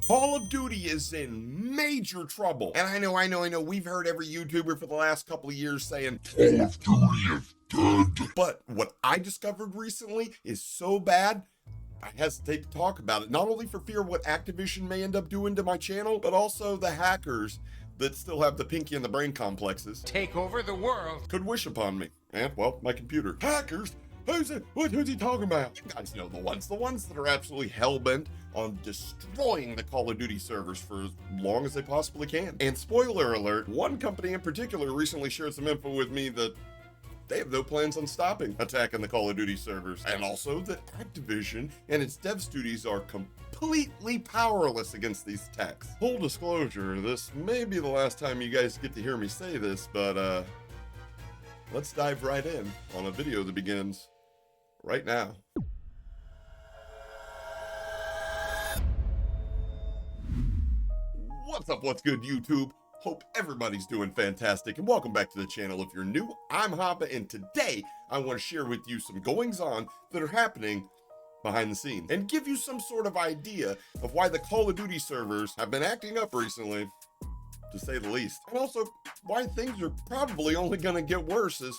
Call of Duty is in major trouble. And I know, we've heard every YouTuber for the last couple of years saying, Call of Duty is dead. But what I discovered recently is so bad, I hesitate to talk about it, not only for fear of what Activision may end up doing to my channel, but also the hackers that still have the pinky and the brain complexes take over the world could wish upon me. And, well, my computer. Hackers? Who's he talking about? You guys know the ones that are absolutely hell-bent on destroying the Call of Duty servers for as long as they possibly can. And spoiler alert, one company in particular recently shared some info with me that they have no plans on stopping attacking the Call of Duty servers. And also that Activision and its dev studios are completely powerless against these attacks. Full disclosure, this may be the last time you guys get to hear me say this, but let's dive right in on a video that begins right now. What's up, what's good, YouTube? Hope everybody's doing fantastic, and welcome back to the channel. If you're new, I'm Hapa, and today I want to share with you some goings-on that are happening behind the scenes, and give you some sort of idea of why the Call of Duty servers have been acting up recently, to say the least, and also why things are probably only going to get worse as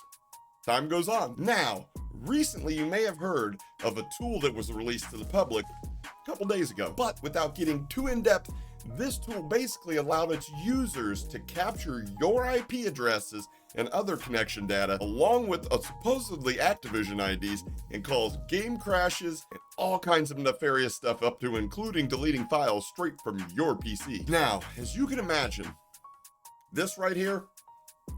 time goes on. Now, recently you may have heard of a tool that was released to the public a couple days ago, but without getting too in-depth, this tool basically allowed its users to capture your IP addresses and other connection data along with a supposedly Activision IDs and cause game crashes and all kinds of nefarious stuff, up to including deleting files straight from your PC. Now, as you can imagine, this right here,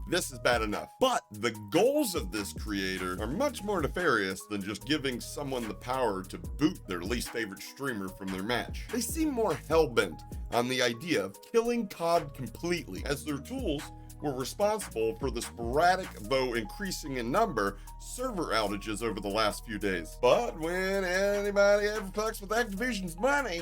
this is bad enough. But the goals of this creator are much more nefarious than just giving someone the power to boot their least favorite streamer from their match. They seem more hell-bent on the idea of killing COD completely, as their tools were responsible for the sporadic, though increasing in number, server outages over the last few days. But when anybody ever fucks with Activision's money,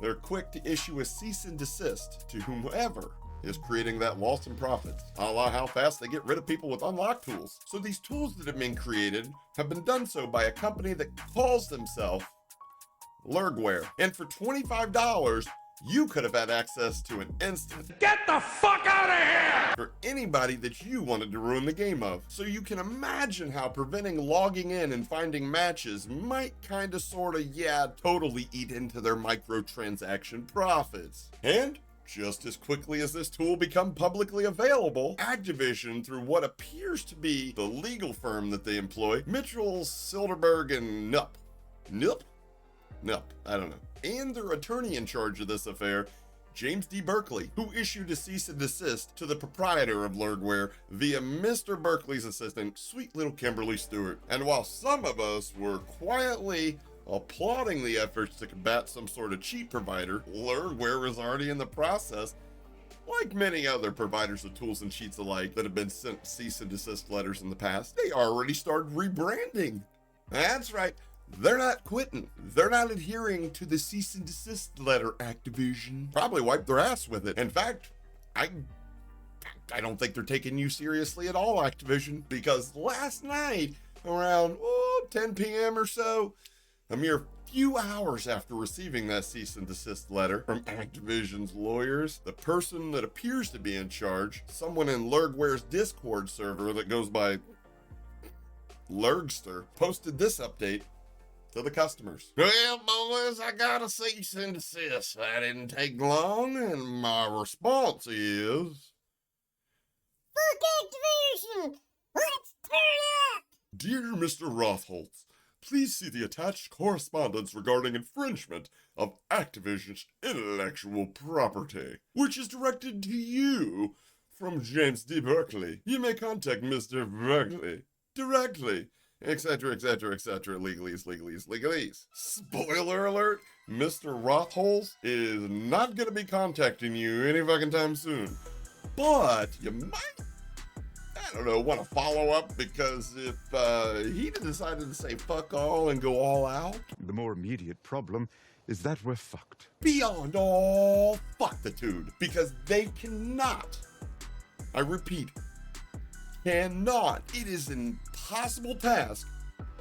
they're quick to issue a cease and desist to whomever is creating that loss in profits, a la how fast they get rid of people with unlocked tools. So these tools that have been created have been done so by a company that calls themselves Lurgware. And for $25, you could have had access to an instant get the fuck out of here for anybody that you wanted to ruin the game of. So you can imagine how preventing logging in and finding matches might kinda sorta, yeah, totally eat into their microtransaction profits. And just as quickly as this tool become publicly available, Activision, through what appears to be the legal firm that they employ, Mitchell, Silderberg, and Nup, I don't know, and their attorney in charge of this affair, James D. Berkeley, who issued a cease and desist to the proprietor of Lurgware via Mr. Berkeley's assistant, sweet little Kimberly Stewart. And while some of us were quietly applauding the efforts to combat some sort of cheat provider, Lurgware is already in the process, like many other providers of tools and cheats alike that have been sent cease and desist letters in the past. They already started rebranding. That's right. They're not quitting. They're not adhering to the cease and desist letter, Activision. Probably wiped their ass with it. In fact, I don't think they're taking you seriously at all, Activision, because last night around 10 p.m. or so, a mere few hours after receiving that cease and desist letter from Activision's lawyers, the person that appears to be in charge, someone in Lurgware's Discord server that goes by Lurgster, posted this update to the customers. Well, boys, I got a cease and desist. That didn't take long, and my response is, fuck Activision! Let's turn up! Dear Mr. Rothholtz, please see the attached correspondence regarding infringement of Activision's intellectual property, which is directed to you from James D. Berkeley. You may contact Mr. Berkeley directly, etc., etc., etc., legalese. Spoiler alert, Mr. Rothholtz is not going to be contacting you any fucking time soon. But you might, I don't know, want to follow up, because if he decided to say fuck all and go all out, the more immediate problem is that we're fucked. Beyond all fucktitude, because they cannot, I repeat, cannot, it is an impossible task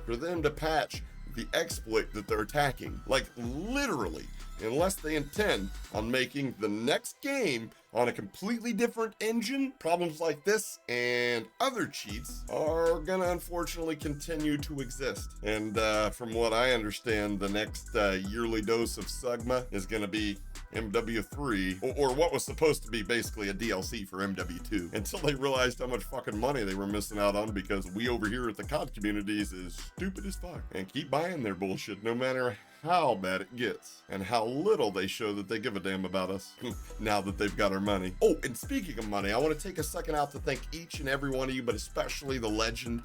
for them to patch the exploit that they're attacking. Like, literally, unless they intend on making the next game on a completely different engine, problems like this and other cheats are gonna unfortunately continue to exist. And from what I understand, the next yearly dose of Sugma is gonna be MW3, or what was supposed to be basically a DLC for MW2, until they realized how much fucking money they were missing out on, because we over here at the COD communities is stupid as fuck and keep buying their bullshit no matter how bad it gets and how little they show that they give a damn about us now that they've got our money. Oh, and speaking of money, I want to take a second out to thank each and every one of you, but especially the legend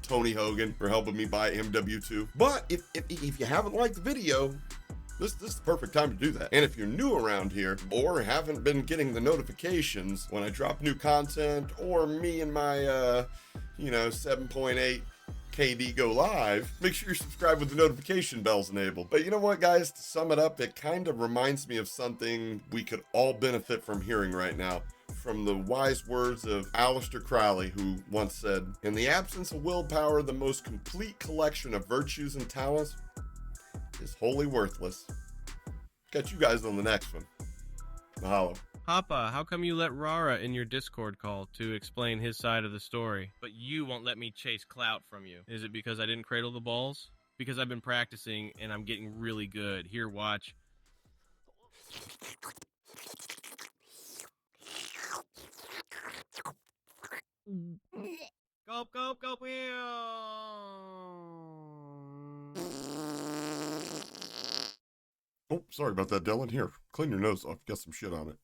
Tony Hogan, for helping me buy MW2. But if you haven't liked the video, this is the perfect time to do that. And if you're new around here or haven't been getting the notifications when I drop new content, or me and my 7.8 KD go live, make sure you're subscribed with the notification bells enabled. But you know what, guys, to sum it up, it kind of reminds me of something we could all benefit from hearing right now, from the wise words of Aleister Crowley, who once said, "In the absence of willpower, the most complete collection of virtues and talents is wholly worthless." Catch you guys on the next one. Mahalo. Hapa, how come you let Rara in your Discord call to explain his side of the story, but you won't let me chase clout from you? Is it because I didn't cradle the balls? Because I've been practicing and I'm getting really good. Here, watch. Gulp, gulp, gulp, Oh, sorry about that, Dylan. Here, clean your nose off. Got some shit on it.